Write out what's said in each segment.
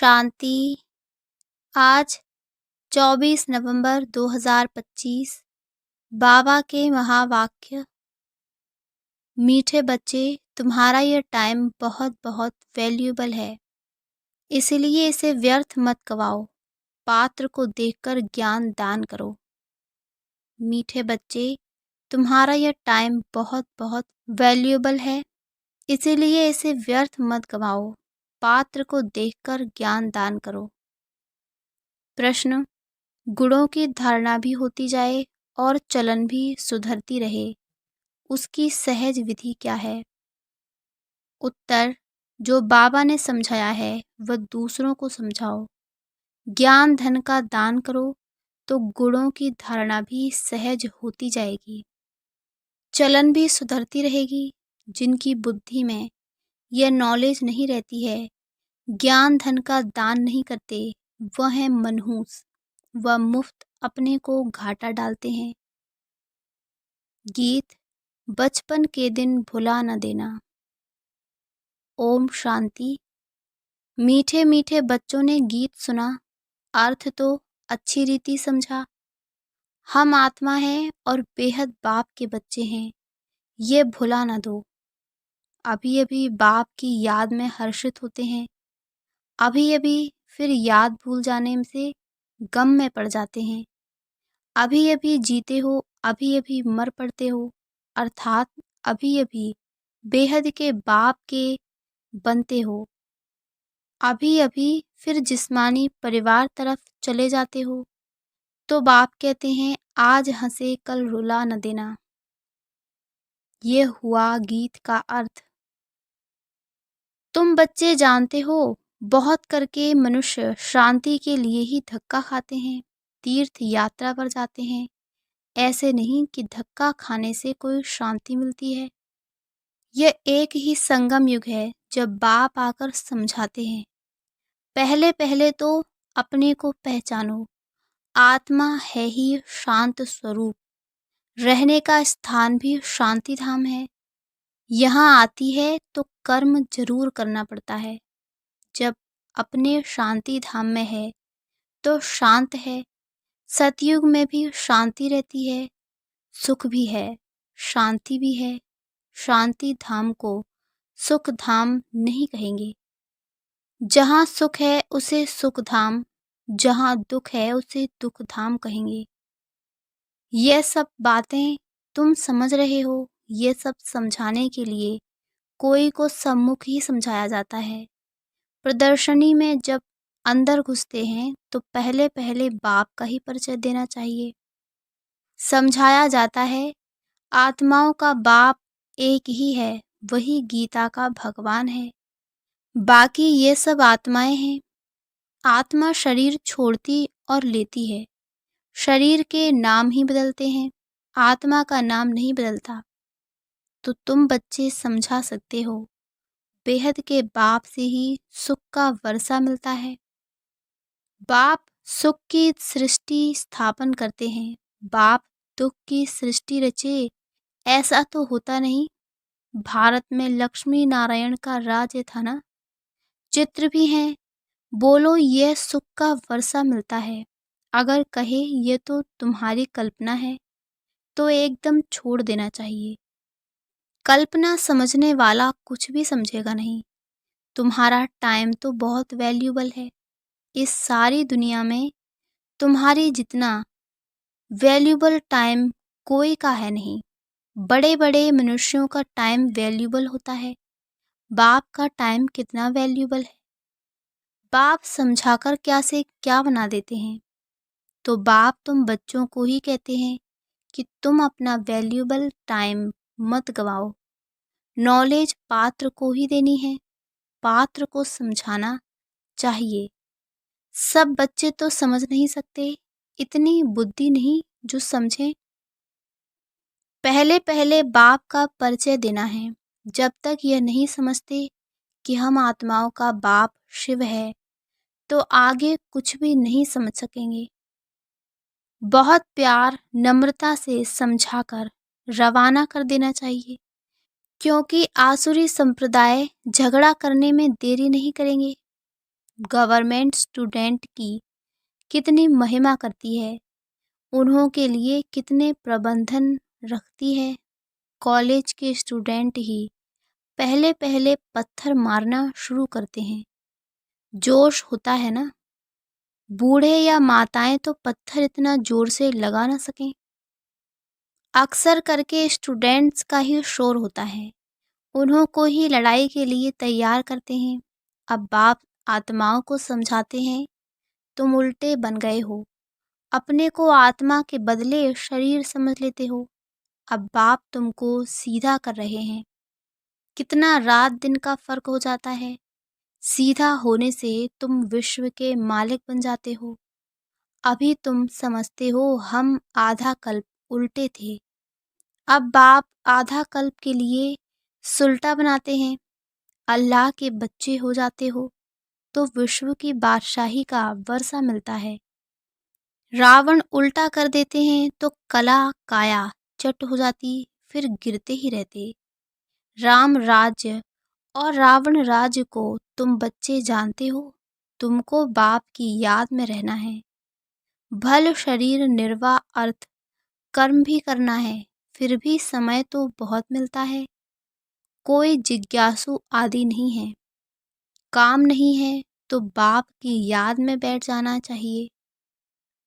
शांति। आज 24 नवंबर 2025। बाबा के महावाक्य। मीठे बच्चे, तुम्हारा यह टाइम बहुत बहुत वैल्यूएबल है, इसलिए इसे व्यर्थ मत गवाओ। पात्र को देखकर ज्ञान दान करो। मीठे बच्चे, तुम्हारा यह टाइम बहुत बहुत वैल्यूएबल है, इसीलिए इसे व्यर्थ मत गवाओ। पात्र को देखकर ज्ञान दान करो। प्रश्न: गुणों की धारणा भी होती जाए और चलन भी सुधरती रहे, उसकी सहज विधि क्या है? उत्तर: जो बाबा ने समझाया है वह दूसरों को समझाओ। ज्ञान धन का दान करो तो गुणों की धारणा भी सहज होती जाएगी, चलन भी सुधरती रहेगी। जिनकी बुद्धि में यह नॉलेज नहीं रहती है, ज्ञान धन का दान नहीं करते, वह है मनहूस, वह मुफ्त अपने को घाटा डालते हैं। गीत: बचपन के दिन भुला न देना। ओम शांति। मीठे मीठे बच्चों ने गीत सुना, अर्थ तो अच्छी रीति समझा। हम आत्मा हैं और बेहद बाप के बच्चे हैं, ये भुला न दो। अभी अभी बाप की याद में हर्षित होते हैं, अभी अभी फिर याद भूल जाने से गम में पड़ जाते हैं। अभी अभी जीते हो, अभी अभी मर पड़ते हो, अर्थात अभी अभी बेहद के बाप के बनते हो, अभी अभी फिर जिस्मानी परिवार तरफ चले जाते हो। तो बाप कहते हैं, आज हंसे कल रुला न देना। ये हुआ गीत का अर्थ। तुम बच्चे जानते हो, बहुत करके मनुष्य शांति के लिए ही धक्का खाते हैं, तीर्थ यात्रा पर जाते हैं। ऐसे नहीं कि धक्का खाने से कोई शांति मिलती है। यह एक ही संगम युग है जब बाप आकर समझाते हैं, पहले पहले तो अपने को पहचानो। आत्मा है ही शांत स्वरूप, रहने का स्थान भी शांति धाम है। यहाँ आती है तो कर्म जरूर करना पड़ता है। जब अपने शांति धाम में है तो शांत है। सतयुग में भी शांति रहती है, सुख भी है, शांति भी है। शांति धाम को सुख धाम नहीं कहेंगे। जहाँ सुख है उसे सुख धाम, जहाँ दुख है उसे दुख धाम कहेंगे। ये सब बातें तुम समझ रहे हो, ये सब समझाने के लिए कोई को सम्मुख ही समझाया जाता है। प्रदर्शनी में जब अंदर घुसते हैं तो पहले पहले बाप का ही परिचय देना चाहिए। समझाया जाता है, आत्माओं का बाप एक ही है, वही गीता का भगवान है, बाकी ये सब आत्माएं हैं। आत्मा शरीर छोड़ती और लेती है, शरीर के नाम ही बदलते हैं, आत्मा का नाम नहीं बदलता। तो तुम बच्चे समझा सकते हो, बेहद के बाप से ही सुख का वर्षा मिलता है। बाप सुख की सृष्टि स्थापन करते हैं, बाप दुख की सृष्टि रचे, ऐसा तो होता नहीं। भारत में लक्ष्मी नारायण का राज्य था ना, चित्र भी हैं। बोलो यह सुख का वर्षा मिलता है, अगर कहे ये तो तुम्हारी कल्पना है तो एकदम छोड़ देना चाहिए। कल्पना समझने वाला कुछ भी समझेगा नहीं। तुम्हारा टाइम तो बहुत वैल्यूएबल है, इस सारी दुनिया में तुम्हारी जितना वैल्यूएबल टाइम कोई का है नहीं। बड़े बड़े मनुष्यों का टाइम वैल्यूएबल होता है, बाप का टाइम कितना वैल्यूएबल है। बाप समझाकर क्या से क्या बना देते हैं। तो बाप तुम बच्चों को ही कहते हैं कि तुम अपना वैल्यूएबल टाइम मत गवाओ। नॉलेज पात्र को ही देनी है, पात्र को समझाना चाहिए। सब बच्चे तो समझ नहीं सकते, इतनी बुद्धि नहीं जो समझें। पहले पहले बाप का परिचय देना है। जब तक यह नहीं समझते कि हम आत्माओं का बाप शिव है, तो आगे कुछ भी नहीं समझ सकेंगे। बहुत प्यार नम्रता से समझाकर रवाना कर देना चाहिए, क्योंकि आसुरी संप्रदाय झगड़ा करने में देरी नहीं करेंगे। गवर्नमेंट स्टूडेंट की कितनी महिमा करती है, उन्हों के लिए कितने प्रबंधन रखती है। कॉलेज के स्टूडेंट ही पहले पहले पत्थर मारना शुरू करते हैं, जोश होता है ना। बूढ़े या माताएं तो पत्थर इतना जोर से लगा ना सकें। अक्सर करके स्टूडेंट्स का ही शोर होता है, उन्हों को ही लड़ाई के लिए तैयार करते हैं। अब बाप आत्माओं को समझाते हैं, तुम उल्टे बन गए हो, अपने को आत्मा के बदले शरीर समझ लेते हो। अब बाप तुमको सीधा कर रहे हैं। कितना रात दिन का फर्क हो जाता है। सीधा होने से तुम विश्व के मालिक बन जाते हो। अभी तुम समझते हो हम आधा कल्प उल्टे थे। अब बाप आधा कल्प के लिए सुलटा बनाते हैं। अल्लाह के बच्चे हो जाते हो तो विश्व की बादशाही का वर्षा मिलता है। रावण उल्टा कर देते हैं तो कला काया चट हो जाती, फिर गिरते ही रहते। राम राज्य और रावण राज्य को तुम बच्चे जानते हो। तुमको बाप की याद में रहना है। भल शरीर निर्वाह अर्थ कर्म भी करना है, फिर भी समय तो बहुत मिलता है। कोई जिज्ञासु आदि नहीं है, काम नहीं है तो बाप की याद में बैठ जाना चाहिए।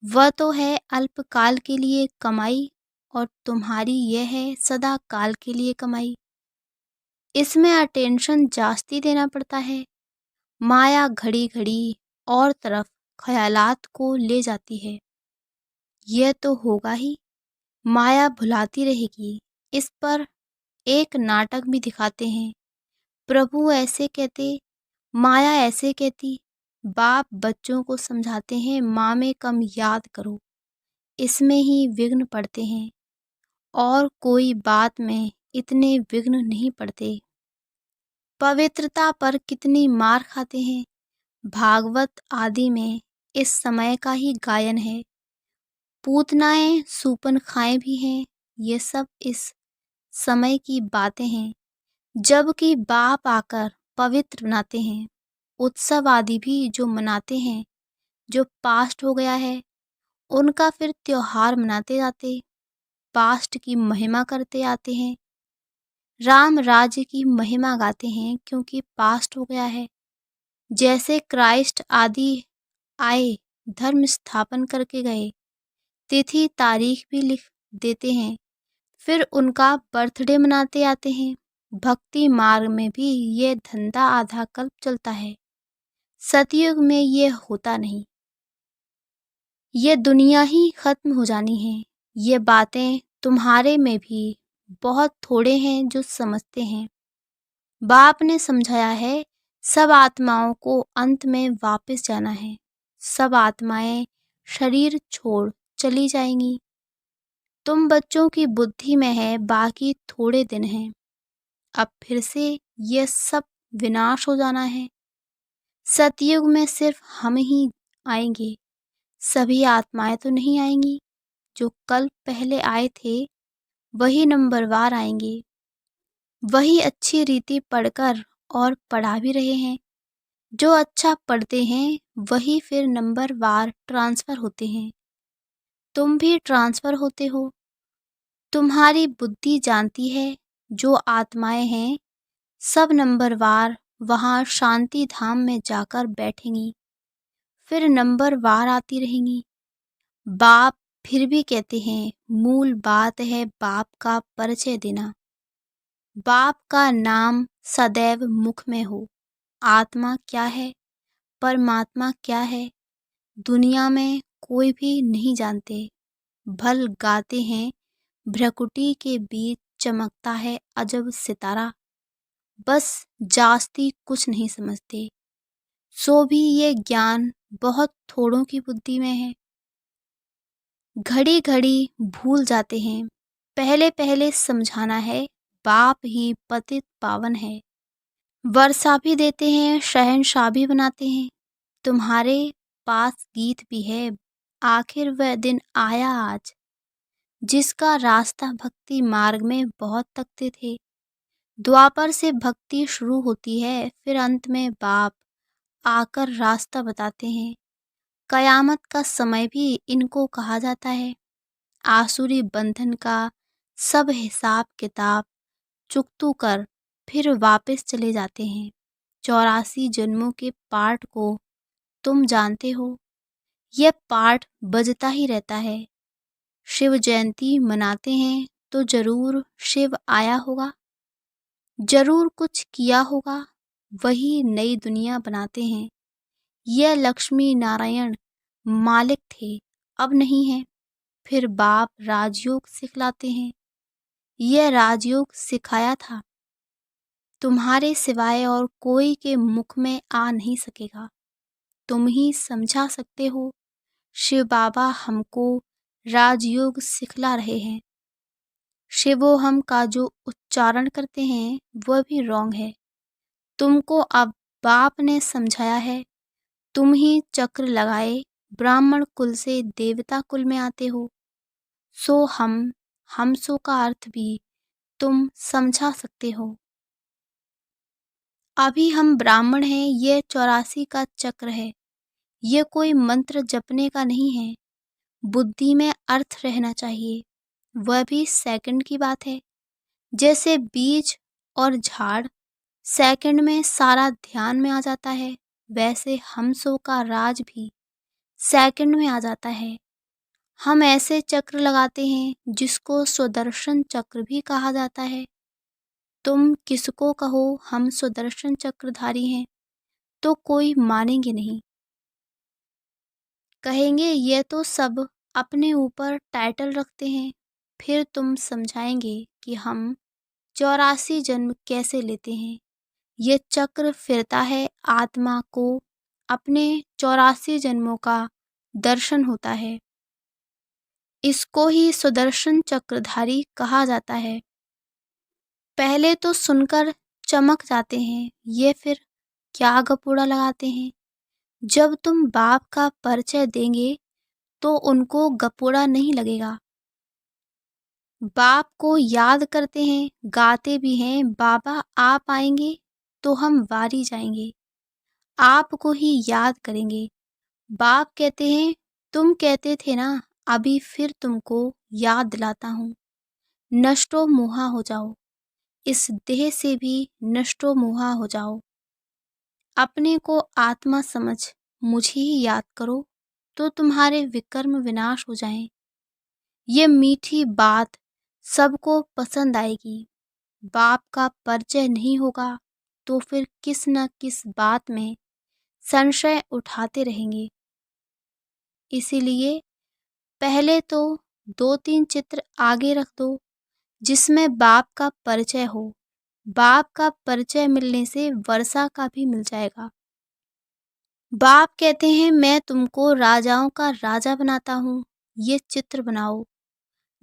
वह तो है अल्पकाल के लिए कमाई और तुम्हारी यह है सदा काल के लिए कमाई। इसमें अटेंशन जास्ती देना पड़ता है। माया घड़ी घड़ी और तरफ ख्यालात को ले जाती है। यह तो होगा ही, माया भुलाती रहेगी। इस पर एक नाटक भी दिखाते हैं। प्रभु ऐसे कहते, माया ऐसे कहती। बाप बच्चों को समझाते हैं, माँ में कम याद करो। इसमें ही विघ्न पड़ते हैं और कोई बात में इतने विघ्न नहीं पड़ते। पवित्रता पर कितनी मार खाते हैं। भागवत आदि में इस समय का ही गायन है। पूतनाएं सूपन खाएं भी हैं। ये सब इस समय की बातें हैं, जबकि बाप आकर पवित्र बनाते हैं। उत्सव आदि भी जो मनाते हैं, जो पास्ट हो गया है उनका फिर त्योहार मनाते जाते, पास्ट की महिमा करते आते हैं। राम राज्य की महिमा गाते हैं क्योंकि पास्ट हो गया है। जैसे क्राइस्ट आदि आए, धर्म स्थापन करके गए, तिथि तारीख भी लिख देते हैं, फिर उनका बर्थडे मनाते आते हैं। भक्ति मार्ग में भी ये धंधा आधा कल्प चलता है। सतयुग में ये होता नहीं। ये दुनिया ही खत्म हो जानी है। ये बातें तुम्हारे में भी बहुत थोड़े हैं जो समझते हैं। बाप ने समझाया है, सब आत्माओं को अंत में वापस जाना है। सब आत्माएं शरीर छोड़ चली जाएंगी। तुम बच्चों की बुद्धि में है बाकी थोड़े दिन हैं। अब फिर से ये सब विनाश हो जाना है। सतयुग में सिर्फ हम ही आएंगे, सभी आत्माएं तो नहीं आएंगी। जो कल पहले आए थे वही नंबरवार आएंगे। वही अच्छी रीति पढ़कर और पढ़ा भी रहे हैं। जो अच्छा पढ़ते हैं वही फिर नंबरवार ट्रांसफ़र होते हैं। तुम भी ट्रांसफ़र होते हो। तुम्हारी बुद्धि जानती है, जो आत्माएं हैं सब नंबरवार वहाँ शांति धाम में जाकर बैठेंगी, फिर नंबरवार आती रहेंगी। बाप फिर भी कहते हैं, मूल बात है बाप का परिचय देना। बाप का नाम सदैव मुख में हो। आत्मा क्या है, परमात्मा क्या है, दुनिया में कोई भी नहीं जानते। भल गाते हैं, भ्रकुटी के बीच चमकता है अजब सितारा। बस जास्ती कुछ नहीं समझते। सो भी ये ज्ञान बहुत थोड़ों की बुद्धि में है। घड़ी घड़ी भूल जाते हैं। पहले पहले समझाना है, बाप ही पतित पावन है। वर्षा भी देते हैं, शहंशाह भी बनाते हैं। तुम्हारे पास गीत भी है, आखिर वह दिन आया आज, जिसका रास्ता भक्ति मार्ग में बहुत तकते थे। द्वापर से भक्ति शुरू होती है, फिर अंत में बाप आकर रास्ता बताते हैं। कयामत का समय भी इनको कहा जाता है। आसुरी बंधन का सब हिसाब किताब चुकतू कर फिर वापस चले जाते हैं। 84 जन्मों के पाठ को तुम जानते हो। यह पाठ बजता ही रहता है। शिव जयंती मनाते हैं तो जरूर शिव आया होगा, जरूर कुछ किया होगा, वही नई दुनिया बनाते हैं। यह लक्ष्मी नारायण मालिक थे, अब नहीं है। फिर बाप राजयोग सिखलाते हैं। यह राजयोग सिखाया था, तुम्हारे सिवाय और कोई के मुख में आ नहीं सकेगा। तुम ही समझा सकते हो। शिव बाबा हमको राजयोग सिखला रहे हैं। शिवोहम का जो उच्चारण करते हैं वह भी रॉन्ग है। तुमको अब बाप ने समझाया है। तुम ही चक्र लगाए ब्राह्मण कुल से देवता कुल में आते हो। सो हम सो का अर्थ भी तुम समझा सकते हो। अभी हम ब्राह्मण हैं, ये 84 का चक्र है। ये कोई मंत्र जपने का नहीं है। बुद्धि में अर्थ रहना चाहिए। वह भी सेकंड की बात है। जैसे बीज और झाड़ सेकंड में सारा ध्यान में आ जाता है, वैसे हमसो का राज भी सेकंड में आ जाता है। हम ऐसे चक्र लगाते हैं जिसको सुदर्शन चक्र भी कहा जाता है। तुम किसको कहो हम सुदर्शन चक्रधारी हैं तो कोई मानेंगे नहीं। कहेंगे ये तो सब अपने ऊपर टाइटल रखते हैं। फिर तुम समझाएंगे कि हम 84 जन्म कैसे लेते हैं। ये चक्र फिरता है, आत्मा को अपने 84 जन्मों का दर्शन होता है। इसको ही सुदर्शन चक्रधारी कहा जाता है। पहले तो सुनकर चमक जाते हैं, ये फिर क्या गपोड़ा लगाते हैं। जब तुम बाप का परिचय देंगे तो उनको गपोड़ा नहीं लगेगा। बाप को याद करते हैं, गाते भी हैं, बाबा आप आएंगे तो हम वारी जाएंगे, आपको ही याद करेंगे। बाप कहते हैं तुम कहते थे ना, अभी फिर तुमको याद दिलाता हूँ। नष्टो मोहा हो जाओ, इस देह से भी नष्टो मोहा हो जाओ। अपने को आत्मा समझ मुझे ही याद करो तो तुम्हारे विकर्म विनाश हो जाएं। ये मीठी बात सबको पसंद आएगी। बाप का परिचय नहीं होगा तो फिर किस न किस बात में संशय उठाते रहेंगे। इसीलिए पहले तो 2-3 चित्र आगे रख दो जिसमें बाप का परिचय हो। बाप का परिचय मिलने से वर्षा का भी मिल जाएगा। बाप कहते हैं मैं तुमको राजाओं का राजा बनाता हूँ, ये चित्र बनाओ।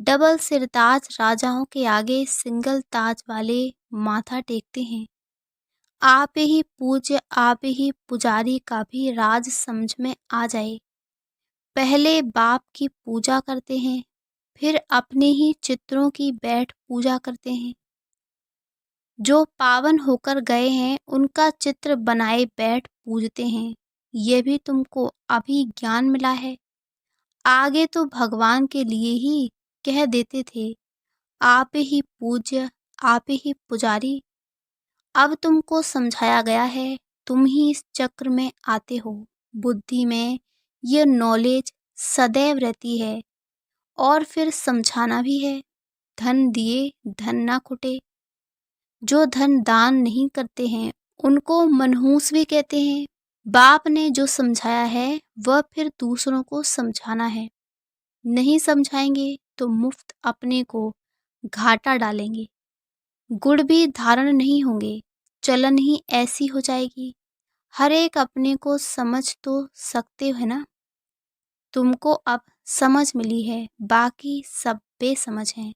डबल सिरताज राजाओं के आगे सिंगल ताज वाले माथा टेकते हैं। आप ही पूज्य, आप ही पुजारी का भी राज समझ में आ जाए। पहले बाप की पूजा करते हैं, फिर अपने ही चित्रों की बैठ पूजा करते हैं। जो पावन होकर गए हैं उनका चित्र बनाए बैठ पूजते हैं। ये भी तुमको अभी ज्ञान मिला है। आगे तो भगवान के लिए ही कह देते थे, आप ही पूज्य, आप ही पुजारी। अब तुमको समझाया गया है, तुम ही इस चक्र में आते हो। बुद्धि में ये नॉलेज सदैव रहती है और फिर समझाना भी है। धन दिए धन ना खुटे। जो धन दान नहीं करते हैं उनको मनहूस भी कहते हैं। बाप ने जो समझाया है वह फिर दूसरों को समझाना है। नहीं समझाएंगे तो मुफ्त अपने को घाटा डालेंगे। गुड़ भी धारण नहीं होंगे, चलन ही ऐसी हो जाएगी। हर एक अपने को समझ तो सकते हो ना। तुमको अब समझ मिली है, बाकी सब बेसमझ हैं।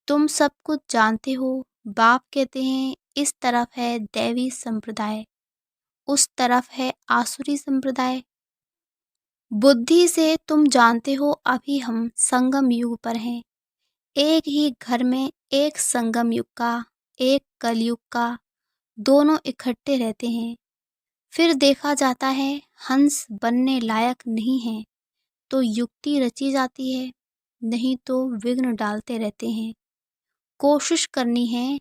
तुम सब कुछ जानते हो। बाप कहते हैं इस तरफ है दैवी संप्रदाय, उस तरफ है आसुरी संप्रदाय। बुद्धि से तुम जानते हो अभी हम संगम युग पर हैं। एक ही घर में एक संगम युग का, एक कलयुग का, दोनों इकट्ठे रहते हैं। फिर देखा जाता है हंस बनने लायक नहीं है तो युक्ति रची जाती है, नहीं तो विघ्न डालते रहते हैं। कोशिश करनी है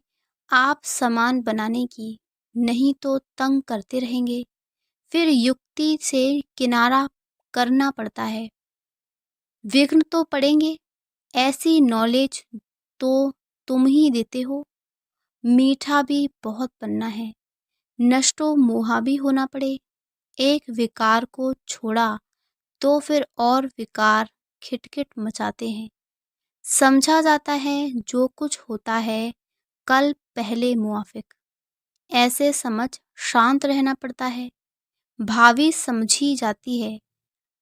आप समान बनाने की, नहीं तो तंग करते रहेंगे। फिर युक्ति से किनारा करना पड़ता है। विघ्न तो पड़ेंगे, ऐसी नॉलेज तो तुम ही देते हो। मीठा भी बहुत बनना है, नष्टो मोहा भी होना पड़े। एक विकार को छोड़ा तो फिर और विकार खिटखिट मचाते हैं। समझा जाता है जो कुछ होता है कल पहले मुआफिक, ऐसे समझ शांत रहना पड़ता है। भावी समझी जाती है,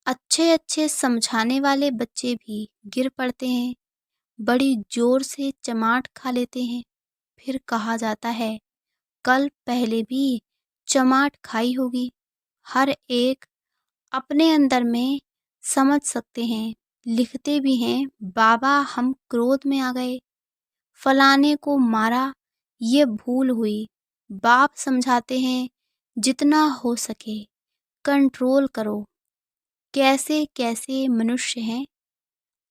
अच्छे अच्छे समझाने वाले बच्चे भी गिर पड़ते हैं, बड़ी जोर से चमाट खा लेते हैं। फिर कहा जाता है कल पहले भी चमाट खाई होगी। हर एक अपने अंदर में समझ सकते हैं, लिखते भी हैं, बाबा हम क्रोध में आ गए, फलाने को मारा, ये भूल हुई। बाप समझाते हैं जितना हो सके कंट्रोल करो। कैसे कैसे मनुष्य हैं,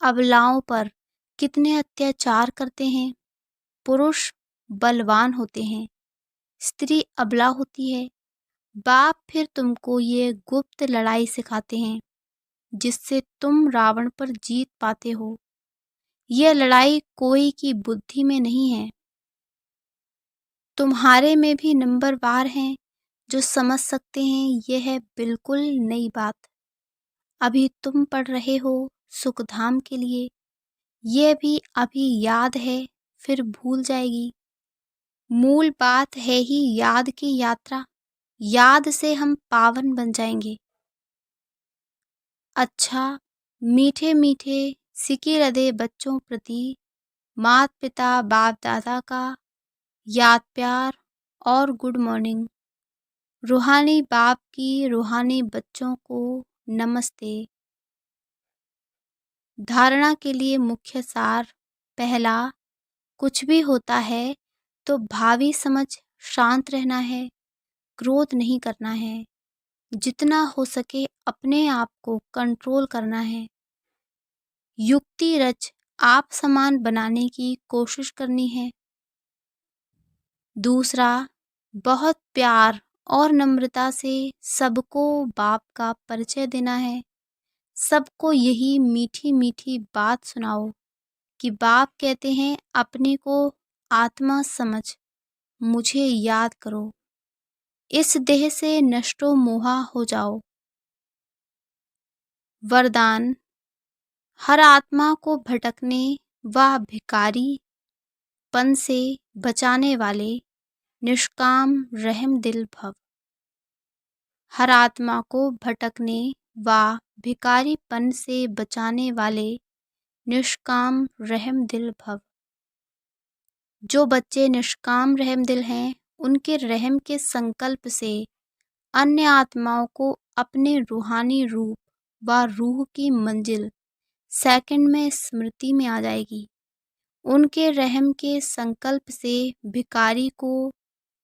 अबलाओं पर कितने अत्याचार करते हैं। पुरुष बलवान होते हैं, स्त्री अबला होती है। बाप फिर तुमको ये गुप्त लड़ाई सिखाते हैं जिससे तुम रावण पर जीत पाते हो। यह लड़ाई कोई की बुद्धि में नहीं है, तुम्हारे में भी नंबरवार हैं जो समझ सकते हैं। यह है बिल्कुल नई बात। अभी तुम पढ़ रहे हो सुखधाम के लिए, यह भी अभी याद है, फिर भूल जाएगी। मूल बात है ही याद की यात्रा, याद से हम पावन बन जाएंगे। अच्छा, मीठे मीठे सिके हृदय बच्चों प्रति मात पिता बाप दादा का याद प्यार और गुड मॉर्निंग। रूहानी बाप की रूहानी बच्चों को नमस्ते। धारणा के लिए मुख्य सार। पहला, कुछ भी होता है तो भावी समझ शांत रहना है, क्रोध नहीं करना है, जितना हो सके अपने आप को कंट्रोल करना है। युक्ति रच आप समान बनाने की कोशिश करनी है। दूसरा, बहुत प्यार और नम्रता से सबको बाप का परिचय देना है। सबको यही मीठी मीठी बात सुनाओ कि बाप कहते हैं अपने को आत्मा समझ, मुझे याद करो, इस देह से नष्टो मोहा हो जाओ। वरदान, हर आत्मा को भटकने व भिकारी पन से बचाने वाले निष्काम रहम दिल भव। हर आत्मा को भटकने व भिकारीपन से बचाने वाले निष्काम रहम दिल भव। जो बच्चे निष्काम रहम दिल हैं, उनके रहम के संकल्प से अन्य आत्माओं को अपने रूहानी रूप व रूह की मंजिल सेकंड में स्मृति में आ जाएगी। उनके रहम के संकल्प से भिकारी को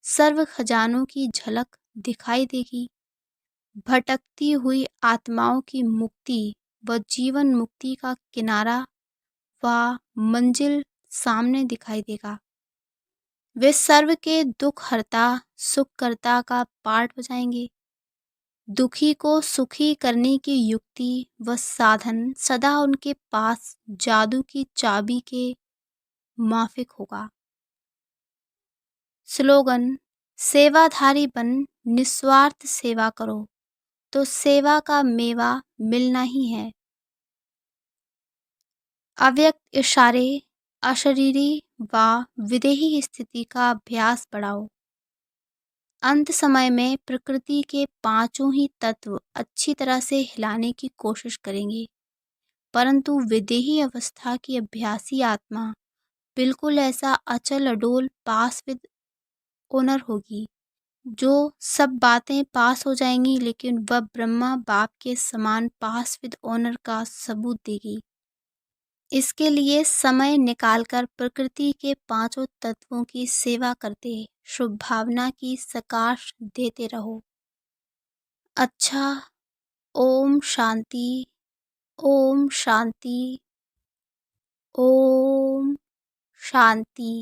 सर्व खजानों की झलक दिखाई देगी। भटकती हुई आत्माओं की मुक्ति व जीवन मुक्ति का किनारा व मंजिल सामने दिखाई देगा। वे सर्व के दुख हरता सुखकर्ता का पाठ बजाएंगे। दुखी को सुखी करने की युक्ति व साधन सदा उनके पास जादू की चाबी के माफिक होगा। स्लोगन, सेवाधारी बन निस्वार्थ सेवा करो तो सेवा का मेवा मिलना ही है। अव्यक्त इशारे, अशरीरी व विदेही स्थिति का अभ्यास बढ़ाओ। अंत समय में प्रकृति के पांचों ही तत्व अच्छी तरह से हिलाने की कोशिश करेंगे, परंतु विदेही अवस्था की अभ्यासी आत्मा बिल्कुल ऐसा अचल अडोल पास विद ओनर होगी, जो सब बातें पास हो जाएंगी, लेकिन वह ब्रह्मा बाप के समान पास विद ऑनर का सबूत देगी। इसके लिए समय निकालकर प्रकृति के पांचों तत्वों की सेवा करते शुभ भावना की सकाश देते रहो। अच्छा। ओम शांति। ओम शांति। ओम शांति।